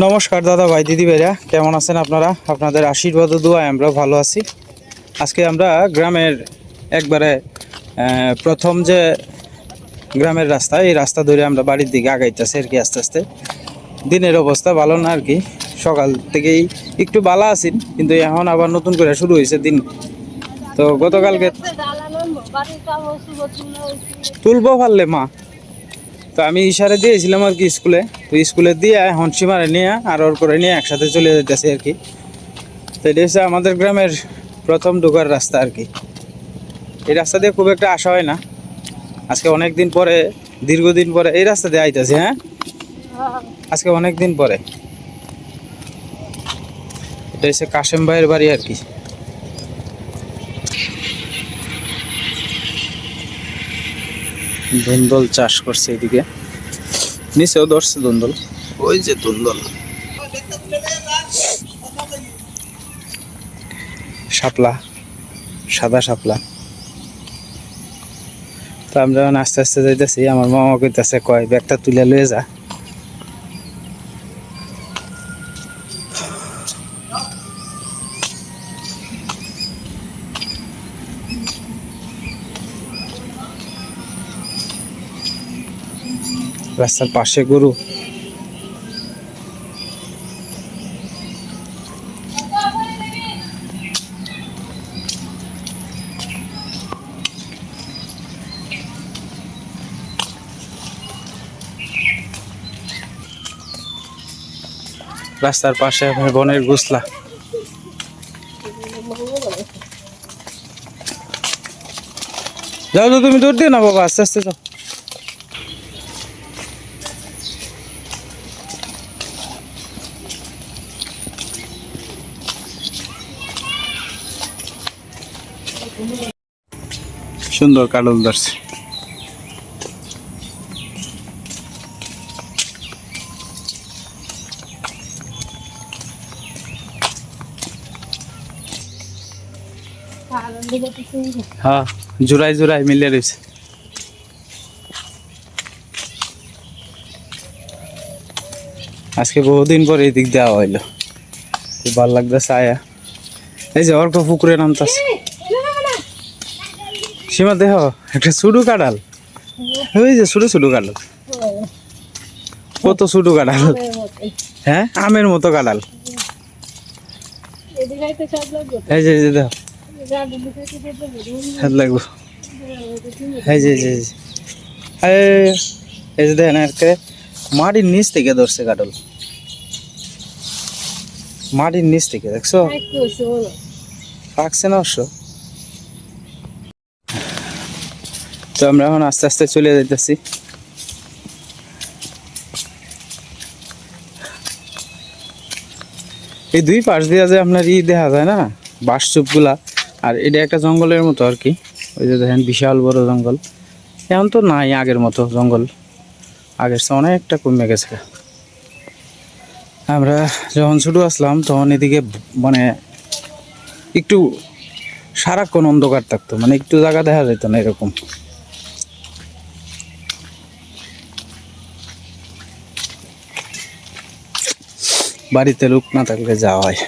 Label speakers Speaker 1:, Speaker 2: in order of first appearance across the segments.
Speaker 1: নমস্কার দাদা ভাই দিদি ভাইরা, কেমন আছেন আপনারা? আপনাদের আশীর্বাদ ও দোয়ায় আমরা ভালো আছি। আজকে আমরা গ্রামের একবারে প্রথম যে গ্রামের রাস্তা, এই রাস্তা ধরে আমরা বাড়ির দিকে আগাইতেছি আর কি। আস্তে আস্তে দিনের অবস্থা ভালো না আর কি। সকাল থেকেই একটু ভালো আছি, কিন্তু এখন আবার নতুন করে শুরু হয়েছে দিন। তো গতকালকে তুলবো পারলে মা, তো আমি ইশারা দিয়েছিলাম আর কি স্কুলে। তো স্কুলে দিয়ে এখন সীমারে নিয়ে আর ওর করে নিয়ে একসাথে চলে যেতেছি আর কি। তো এটা হচ্ছে আমাদের গ্রামের প্রথম ঢোকার রাস্তা আর কি। এই রাস্তা দিয়ে খুব একটা আসা হয় না। আজকে অনেক দিন পরে, দীর্ঘদিন পরে এই রাস্তা দিয়ে আইতেছি। হ্যাঁ, আজকে অনেক দিন পরে। এটা হচ্ছে কাশেম ভাইয়ের বাড়ি আর কি। ধুন্দল চাষ করছে এদিকে, নিচেও ধরছে ধুন্দল। ওই যে ধুন্দল, শাপলা, সাদা শাপলা। তো আমরা আস্তে আস্তে যাইতেছি। আমার মামা কইতেছে, কয় ব্যাগটা তুলে লয়ে যা। রাস্তার পাশে গরু। রাস্তার পাশে বনের গোসলা। যাও তো, তুমি দৌড় দিও না বাবা, আস্তে আস্তে যাও। সুন্দর কাটল ধরছে। হ্যাঁ, জোড়ায় জোড়ায় মিলে রয়েছে। আজকে বহুদিন পরে এই দিক দেওয়া হইলো, খুব ভালো লাগতেছে আয়া। এই যে অর্ক পুকুরে নামতাছে। সীমা দেহ একটা ছোট কাঁঠাল, ওই যে ছোট ছোট কাঁঠাল, কত ছোট কাঁঠাল। হ্যাঁ, আমের মতো কাঁঠাল। এই যে দেখো, লাগবো। এই যে এই যে দেখেন, মাটির নিচ থেকে ধরছে কাঁঠাল, মাটির নিচ থেকে। দেখছো, পাকছে না অবশ্য। তো আমরা এখন আস্তে আস্তে চলে যাইতেছি। এই দুই পাশ দিয়ে যে আপনার দেখা যায় না, বাঁশ চুপগুলা। আর এটা একটা জঙ্গলের মতো আর কি। ওই যে দেখেন, বিশাল বড় জঙ্গল। এখন তো নাই আগের মতো জঙ্গল, আগের চেয়ে অনেকটা কমে গেছে। আমরা যখন ছোটো আসলাম তখন এদিকে মানে একটু সারাক্ষণ অন্ধকার থাকতো, মানে একটু জায়গা দেখা যেত না এরকম। বাড়িতে লোক না থাকলে যাওয়া হয়।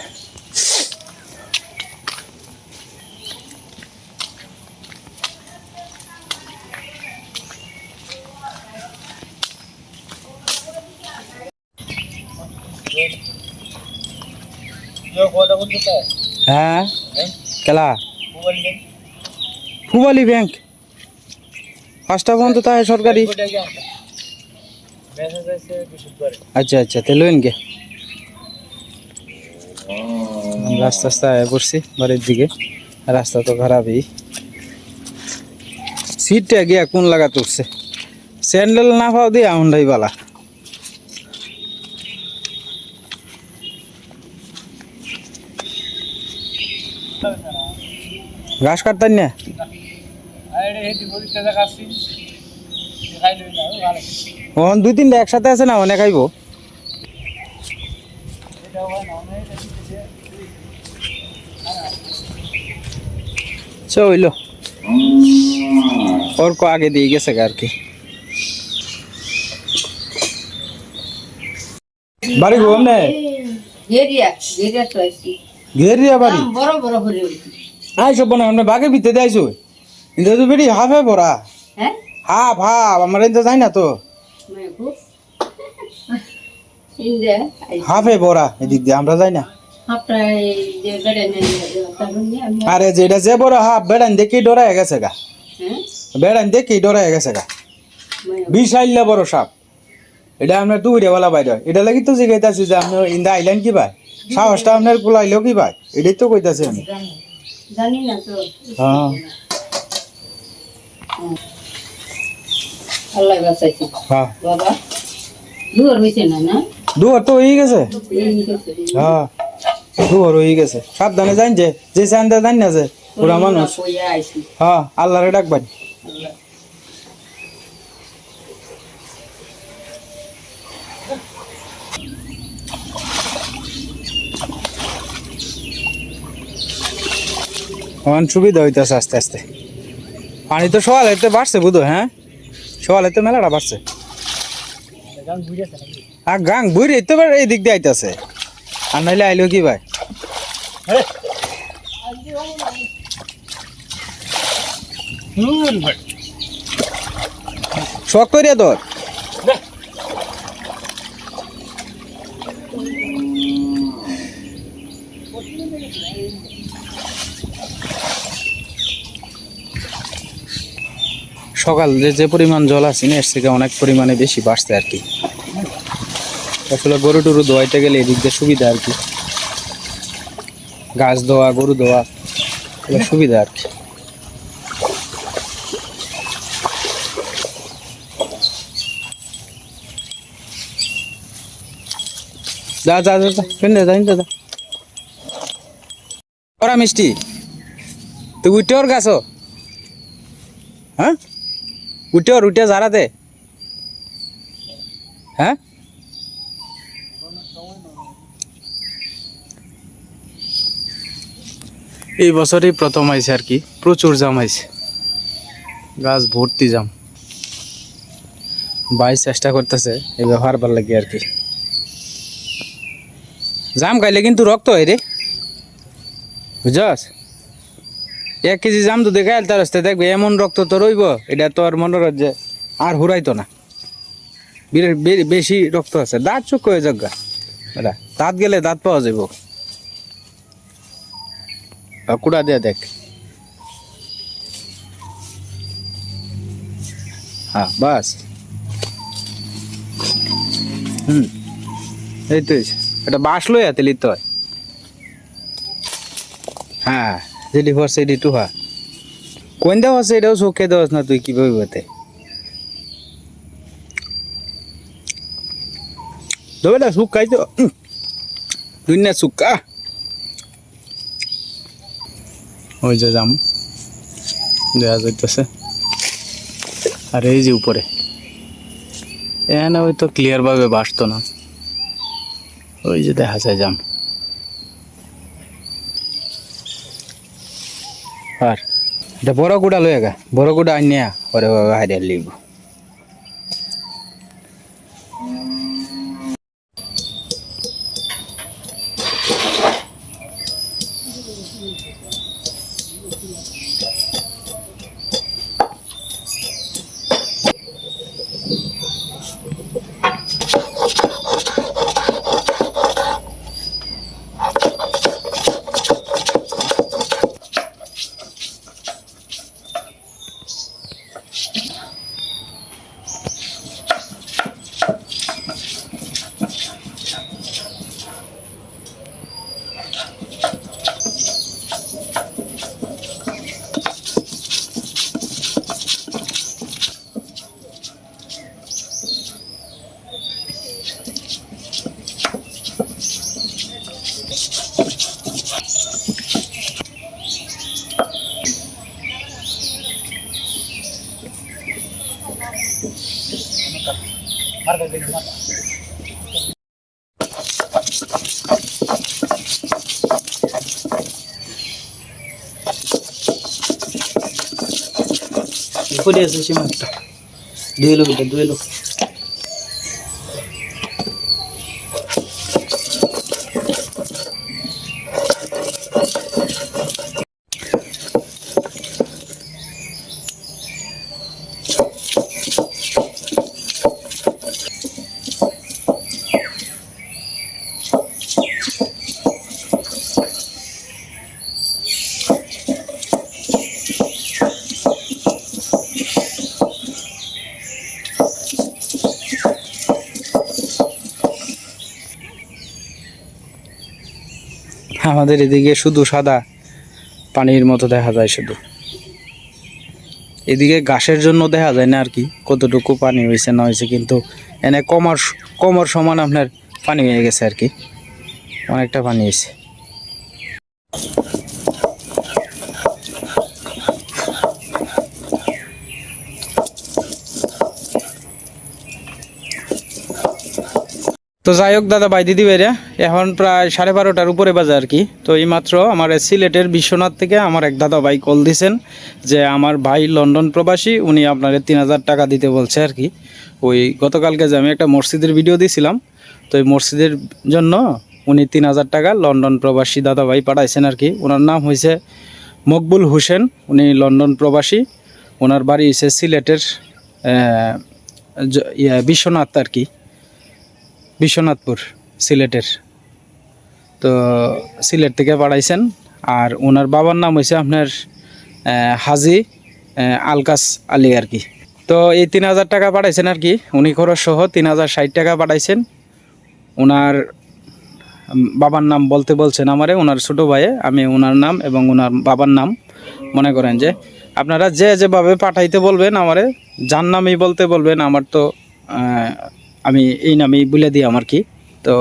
Speaker 1: হ্যাঁ, কেলা ফুবালি ব্যাংক 5টা পর্যন্ত তাই সরকারি। আচ্ছা আচ্ছা, তাহলে গে আমরা আস্তে আস্তে আয়া পড়ছি বাড়ির দিকে। রাস্তা তো খারাপই। সিটটা গিয়া কোন লাগা তুলছে, স্যান্ডেল না পাও দিয়ে আমরাই বালা। ঘাস কাটতেন না, ওখান 2-3টা একসাথে আছে না, অনেক খাইব। হইল ওর কো আগে দিয়ে গেছে আর কি। বাড়ি ঘুম নে ঘেরিয়া বাড়ি আইসো বোনা আমরা বাঘের ভিতরে আইসো কিন্তু তো বেরি হাফে ভরা হাফ হাফ আমার তো যাই না তো হাফে ভরা এদিক দিয়ে আমরা যাই না আরে যেটা যে বড় হাফ বেড়ান দেখি ডরাই গেছে গা বেড়ান দেখি ডরাই গেছে গা বিশাইল্লা বড় সাপ এটা আপনার দুইটা বলা বাইরে এটা লাগি তো জিগাইতেছি যে আপনার ইন্দা আইলেন কি ভাই সাহসটা আপনার কুলাইলেও কি ভাই এটাই তো কইতাছি আমি
Speaker 2: জানি না তো
Speaker 1: হ্যাঁ
Speaker 2: আল্লাহ বাঁচাইছে
Speaker 1: হ্যাঁ
Speaker 2: বাবা দুয়ার হইছে না না
Speaker 1: দুয়ার তো হয়ে গেছে হ্যাঁ দুয়ার হয়ে গেছে সাবধানে জান যে চান্দা জান না যে পুরা মানুষ হ্যাঁ আল্লাহরে ডাকবেন অনেক সুবিধা হইতেছে আস্তে আস্তে পানি তো সকাল হইতে বাড়ছে বুধ হ্যাঁ সকাল হইতে মেলাটা বাড়ছে আর গাং বুড়ি হইতে পারে এই দিক দিয়ে আইতেছে আর নাইলে আইলো কি ভাই শখ করিয়া তোর সকাল যে পরিমাণ জল আছে না এর থেকে অনেক পরিমাণে বেশি বাড়ছে আর কি আসলে গরু টরু ধোয়াইতে গেলে এদিক দিয়ে সুবিধা আর কি গাছ ধোয়া গরু ধোয়া সুবিধা আর কি যা যা যা কেন যা ওরা মিষ্টি তুই উঠে ওর গাছ হ্যাঁ উঠে ঝাড়াতে হ্যাঁ এই বছরই প্রথম আইছে আর কি প্রচুর জাম আইছে গাছ ভর্তি জাম ভাই চেষ্টা করতেছে এই ব্যবহার ভাল লাগে আর কি জাম খাইলে কিন্তু রক্ত হয় রে বুঝছস 1 কেজি জাম তো দেখাইল তার রাস্তায় দেখবে এমন রক্ত তো রইব এটা তো আর মনে রাখছে আর হুরাইতো না বেশি রক্ত আছে দাঁত চোখ হয়ে যাগা এটা দাঁত গেলে দাঁত পাওয়া যাইব কুড়া দিয়ে দেখ হ্যাঁ বাস এই তো এটা বাঁশ লইয়া তেলি তো হ্যাঁ যেটি হচ্ছে এটি টুহা কোন দেওয়া আছে এটাও চোখে দেওয়াস না তুই কিভাবে বলতে দেবে না সুখ খাইতো দুনিয়া সুখা ওই যে যাম দেওয়া যাইতেছে আর এই যে উপরে এখানে ওই তো ক্লিয়ার ভাবে বাসতো না ওই যে দেখা যায় যাম আর এটা বড় গুড়া লয়ে গা বড় গুড়া আনিয়া ওরে হারিয়ে লিখব Pode assistir mais. Duelo. আমাদের এদিকে শুধু সাদা পানির মতো দেখা যায়, শুধু এদিকে ঘাসের জন্য দেখা যায় না আর কি কতটুকু পানি হয়েছে না হয়েছে, কিন্তু এনে কমর সমান আপনার পানি হয়ে গেছে আর কি, অনেকটা পানি হয়েছে। তো যাই হোক দাদা ভাই দিদি ভাইরা, এখন প্রায় 12:30টার উপরে বাজে আর কি। তো এইমাত্র আমার সিলেটের বিশ্বনাথ থেকে আমার এক দাদা ভাই কল দিছেন যে আমার ভাই লন্ডন প্রবাসী, উনি আপনারে 3000 টাকা দিতে বলছে আর কি। ওই গতকালকে যে আমি একটা মসজিদের ভিডিও দিয়েছিলাম, তো এই মসজিদের জন্য উনি 3000 টাকা লন্ডন প্রবাসী দাদা ভাই পাঠাইছেন আর কি। ওনার নাম হয়েছে মকবুল হোসেন, উনি লন্ডন প্রবাসী। ওনার বাড়ি হয়েছে সিলেটের বিশ্বনাথ আর কি, বিশ্বনাথপুর সিলেটের। তো সিলেট থেকে পাঠাইছেন। আর ওনার বাবার নাম হয়েছে আপনার হাজি আলকাস আলী আর কি। তো এই 3000 টাকা পাঠাইছেন আর কি, উনি খরচ সহ 3060 টাকা পাঠাইছেন। ওনার বাবার নাম বলতে বলছেন আমারে, ওনার ছোটো ভাইয়ে। আমি ওনার নাম এবং ওনার বাবার নাম মনে করেন যে আপনারা যেভাবে পাঠাইতে বলবেন আমারে, যার নামই বলতে বলবেন, আমার তো আমি এই নামেই বলে দিই আমার কি। তো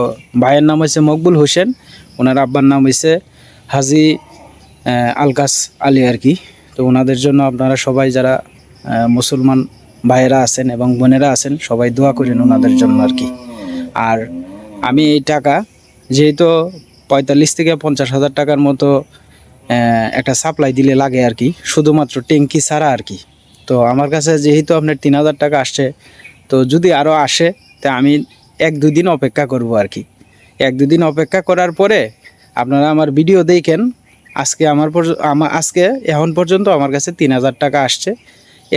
Speaker 1: ভাইয়ের নাম হয়েছে মকবুল হোসেন, ওনার আব্বার নাম হয়েছে হাজি আলকাস আলী আর কি। তো ওনাদের জন্য আপনারা সবাই যারা মুসলমান ভাইয়েরা আছেন এবং বোনেরা আছেন সবাই দোয়া করেন ওনাদের জন্য আর কি। আর আমি এই টাকা যেহেতু 45 থেকে 50,000 টাকার মতো একটা সাপ্লাই দিলে লাগে আর কি, শুধুমাত্র ট্যাঙ্কি ছাড়া আর কি। তো আমার কাছে যেহেতু আপনার 3000 টাকা আসছে, তো যদি আরও আসে তা আমি 1-2 দিন অপেক্ষা করব আর কি। 1-2 দিন অপেক্ষা করার পরে আপনারা আমার ভিডিও দেখেন। আজকে আজকে এখন পর্যন্ত আমার কাছে 3000 টাকা আসছে।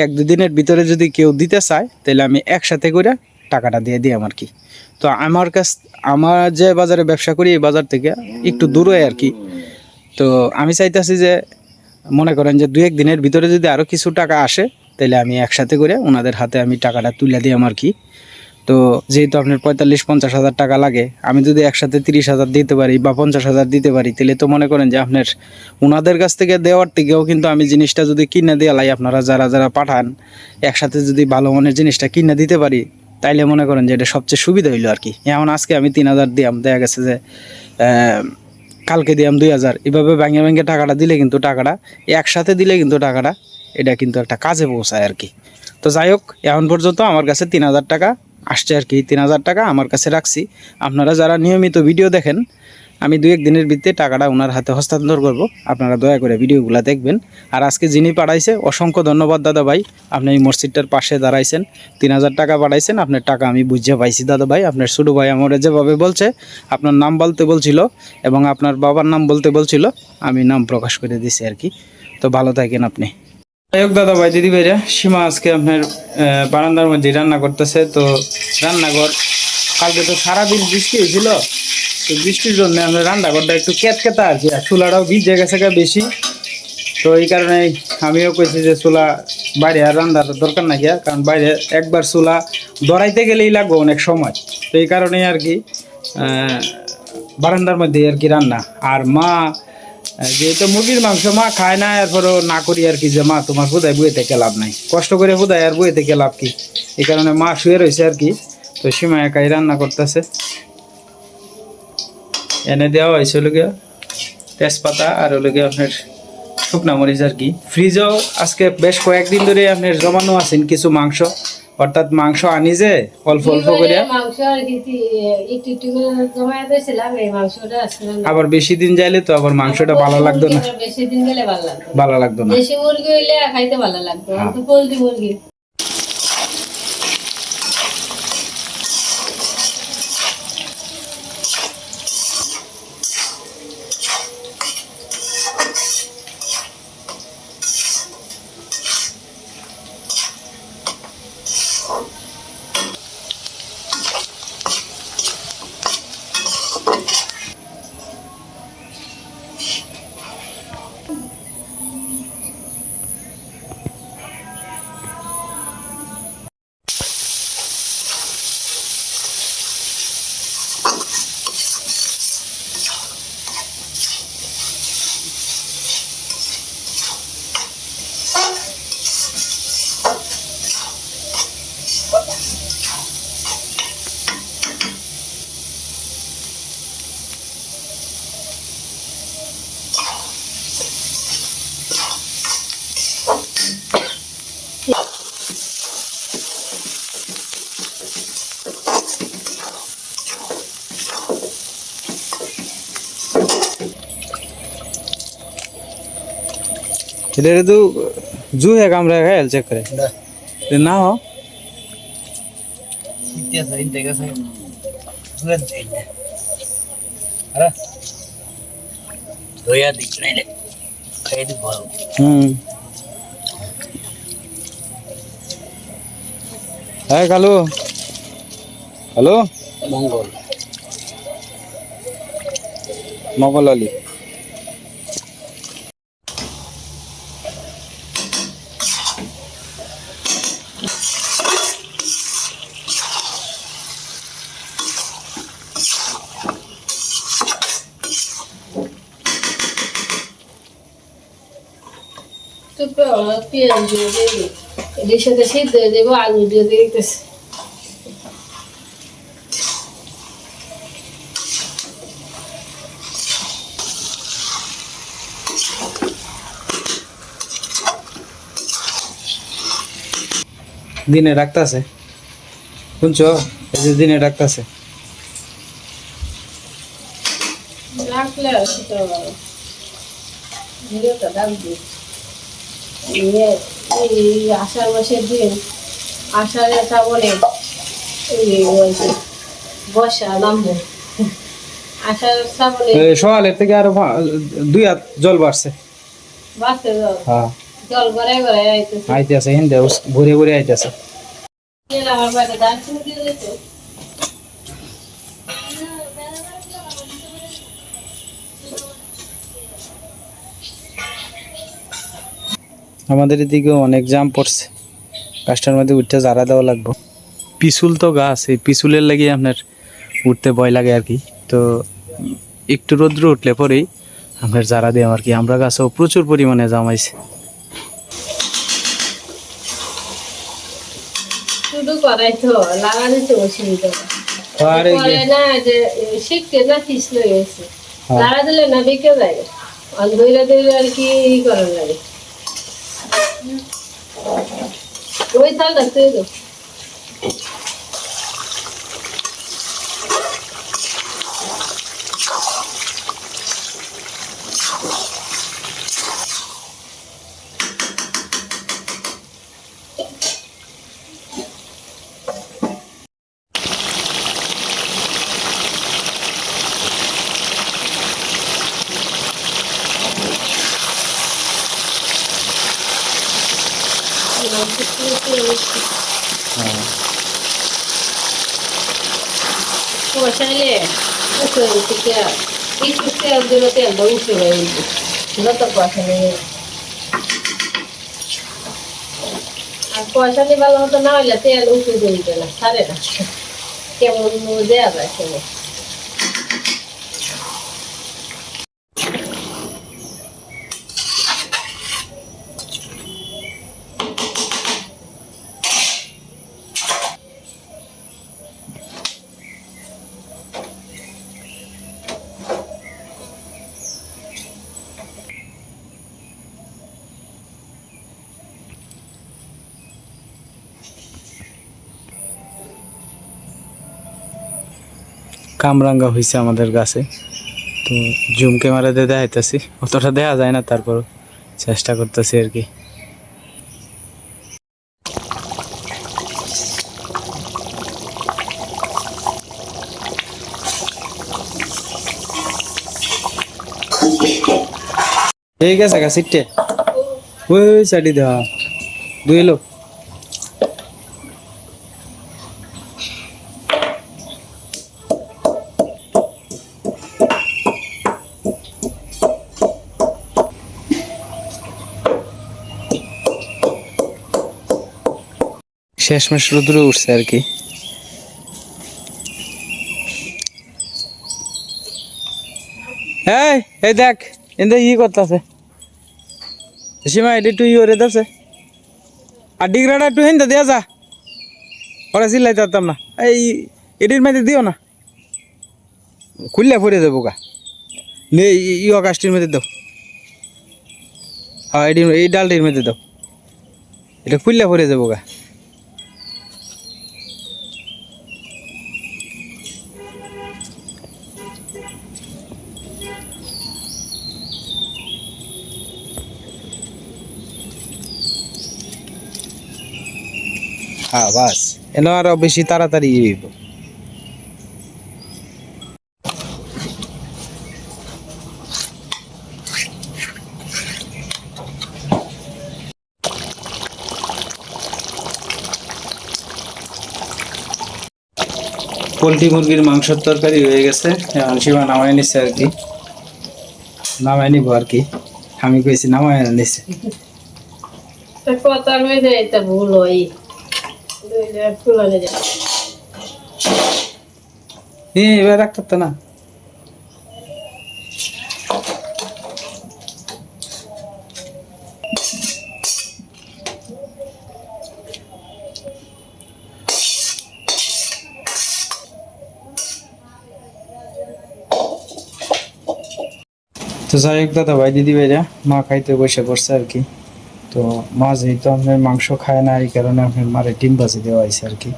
Speaker 1: 1-2 দিনের ভিতরে যদি কেউ দিতে চায় তাহলে আমি একসাথে করে টাকাটা দিয়ে দিই আমার কি। তো আমার যে বাজারে ব্যবসা করি এই বাজার থেকে একটু দূরে আর কি। তো আমি চাইতেছি যে মনে করেন যে 2-1 দিনের ভিতরে যদি আরও কিছু টাকা আসে তাহলে আমি একসাথে করে ওনাদের হাতে আমি টাকাটা তুলে দিই আমার কি। তো যেহেতু আপনার 45-50,000 টাকা লাগে, আমি যদি একসাথে 30,000 দিতে পারি বা 50,000 দিতে পারি, তাহলে তো মনে করেন যে আপনার ওনাদের কাছ থেকে দেওয়ার থেকেও কিন্তু আমি জিনিসটা যদি কিনে দিয়ে লাই, আপনারা যারা যারা পাঠান একসাথে যদি ভালো মানের জিনিসটা কিনে দিতে পারি, তাইলে মনে করেন যে এটা সবচেয়ে সুবিধা হইলো আর কি। এখন আজকে আমি 3000 দিয়াম, দেখা গেছে যে কালকে দিয়াম 2000, এভাবে ব্যাঙ্গে ব্যাঙ্গে টাকাটা দিলে কিন্তু টাকাটা একসাথে দিলে কিন্তু টাকাটা এটা কিন্তু একটা কাজে পৌঁছায় আর কি। তো যাই হোক, এখন পর্যন্ত আমার কাছে 3000 টাকা আসছে আর কি। 3000 টাকা আমার কাছে রাখছি। আপনারা যারা নিয়মিত ভিডিও দেখেন, আমি 2-1 দিনের ভিতরে টাকাটা ওনার হাতে হস্তান্তর করব। আপনারা দয়া করে ভিডিওগুলো দেখবেন। আর আজকে যিনি পাঠাইছে অসংখ্য ধন্যবাদ দাদা ভাই, আপনি এই মসজিদটার পাশে দাঁড়াইছেন, 3000 টাকা পাঠাইছেন। আপনার টাকা আমি বুঝে পাইছি দাদা ভাই। আপনার ছোটো ভাই আমার যেভাবে বলছে, আপনার নাম বলতে বলছিল এবং আপনার বাবার নাম বলতে বলছিল, আমি নাম প্রকাশ করে দিছি আর কি। তো ভালো থাকেন আপনি। যাই হোক দাদা ভাই দিদি ভাইরা, সীমা আজকে আপনার বারান্দার মধ্যে রান্না করতেছে। তো রান্নাঘর কালকে তো সারাদিন বৃষ্টি হয়েছিল, তো বৃষ্টির জন্য আমরা রান্নাঘরটা একটু কেতকেতা আর কি, আর চুলাটাও ভিজে গেছে বেশি। তো এই কারণে আমিও কইছি যে চুলা বাইরে আর রান্নার দরকার নাকি, কারণ বাইরে একবার চুলা ধরাইতে গেলেই লাগবে অনেক সময়। তো এই কারণেই আর কি বারান্দার মধ্যে আর কি রান্না। আর মা যেহেতু মুরগির মাংস মা খায় না, এরপরও না করি আর কি, যে মা তোমার হুদায় বইয়ে থেকে লাভ নাই, কষ্ট করে হুদায় আর বইয়ে থেকে লাভ কি। এই কারণে মা শুয়ে রয়েছে আর কি। তো সীমা একাই রান্না করতেছে। এনে দেওয়া হয়েছে হলো গিয়ে তেজপাতা আর হলো গিয়ে আপনার শুকনা মরিচ আর কি। ফ্রিজও আজকে বেশ কয়েকদিন ধরে আপনার জমানো আছেন কিছু মাংস, অর্থাৎ মাংস আনি যে অল্প অল্প করে, আবার বেশি দিন যাইলে তো আবার মাংসটা ভালো লাগতো না, ভালো লাগতো না।
Speaker 2: দেশি মুরগি হইলে খাইতে ভালো লাগতো, পোলট্রি মুরগি।
Speaker 1: इधर तो जू है काम रहेगा हेल्थ चेक करे ना हो
Speaker 3: Itu saya intega saya. Bukan saya. Ada. Doya dikne le. Kayak itu baru.
Speaker 1: है कालू हेलो
Speaker 3: Mongol.
Speaker 1: मगल अली
Speaker 2: তো পেঁয়াজ দিয়ে দেবে এদের সাথে সিদ্ধ হয়ে দেবো আলু দিয়ে দিতেছে
Speaker 1: দিনে ডাকতাছে শুনছো এই যে দিনে ডাকতাছে
Speaker 2: রাখলে সেটা ভিডিওটা ডাকবে এই আষাঢ় মাসের দিন আষাঢ়ে শ্রাবণে বর্ষা নামবো আষাঢ় শ্রাবণে
Speaker 1: সকালের থেকে আরো 2 হাত জল বাড়ছে
Speaker 2: বাঁচতে জল
Speaker 1: হ্যাঁ
Speaker 2: জল গড়ায় গড়ায় আইতেছে
Speaker 1: আইতেছে হিন্দে ঘুরে ঘুরে আইতেছে
Speaker 2: আমার বাড়িতে দার্জিলিং দিয়ে দিত
Speaker 1: আমাদের এদিকে অনেক জাম পড়ছে গাছটার মধ্যে উঠতে জারা দেওয়া লাগবে পিছুল তো গাছ এই পিছুলের লাগিয়ে আপনার উঠতে ভয় লাগে আর কি তো একটু রোদ্র উঠলে পরেই আপনার জারা দিয়ে আর কি আমরা গাছও প্রচুর পরিমাণে জামাইছে
Speaker 2: শুধু করাই তো লাগানো তো অসুবিধা
Speaker 1: আর এই যে-
Speaker 2: করে না যে শিখতে না পিছল গেছে
Speaker 1: হ্যাঁ।
Speaker 2: লাগা দিলে না বিকে যায় আর ধৈর্য ধৈর্য আর কি করার লাগে ওই তালটা তুই তো বসাইলে উঠে উঠে একটু তেল দিলে তেলটা উঠে হয়ে উঠবে যত বসালে আর পয়সালি ভালো মতো না হইলে তেল উঠে দিতে না ছাড়ে না কেমন দেওয়া যায় কেমন
Speaker 1: কামরাঙ্গা হয়েছে আমাদের গাছে তো জুম ক্যামেরাতে দেখাইতেছি অতটা দেখা যায় না তারপর চেষ্টা করতেছি আর কি ঠিক আছে গা সিটে ওই সাইডে দেওয়া দুই লোক শেষমেশ রোদ্রে উঠছে আর কি। এই এই দেখ এতে ই করতেছে সীমা, এটি একটু ই করে দিচ্ছে। আর ডিগ্রাটা একটু হিন্দা দেওয়া যা, ওরা চিল্লাইতে পারতাম না। এই এটির মধ্যে দিও না, খুললে পড়ে যাবো গা। ই আকাশটির মধ্যে দাও, হ্যাঁ এটি এই ডালটির মধ্যে দাও, এটা খুললে পড়ে যাবো গা। হ্যাঁ বাস, এনে আরো বেশি তাড়াতাড়ি ইয়ে হইব। পোলট্রি মুরগির মাংসের তরকারি হয়ে গেছে, এখন সীমা নামাই নিচ্ছে আর কি, নামাই নিবো আর কি। আমি কইছি নামাই নিচ্ছে।
Speaker 2: কথা হয়েছে এটা ভুল হয়, ফুলানো যায়।
Speaker 1: এবার রাখতে না। তো যাই হোক দাদা ভাই দিদি ভাইরা, মা খাইতে বসে পড়ছে আর কি। তো মা যেহেতু আপনার মাংস খায় না, এই কারণে আপনার মারে ডিম ভাজি দেওয়া হয়েছে আর কি।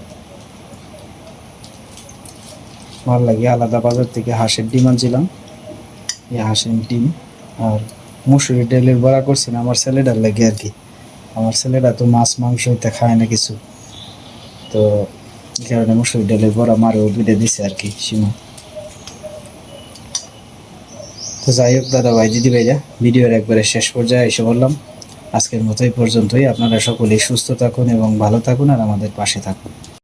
Speaker 1: মার লাগে আলাদা বাজার থেকে হাঁসের ডিম আনছিলাম, এই হাঁসের ডিম আর মুসুরি ডালের বড়া করছি না আমার ছেলেটার লাগে আর কি। আমার ছেলেটা তো মাছ মাংস হইতে খায় না কিছু, তো এই কারণে মুসুরি ডালের বড়া মারেও দুইটা দিছে আর কি সীমা। তো যাই হোক দাদা ভাই দিদি ভাইরা, ভিডিওর একবারে শেষ পর্যায়ে এসে বললাম। আজকের মতো এই পর্যন্তই। আপনারা সকলেই সুস্থ থাকুন এবং ভালো থাকুন আর আমাদের পাশে থাকুন।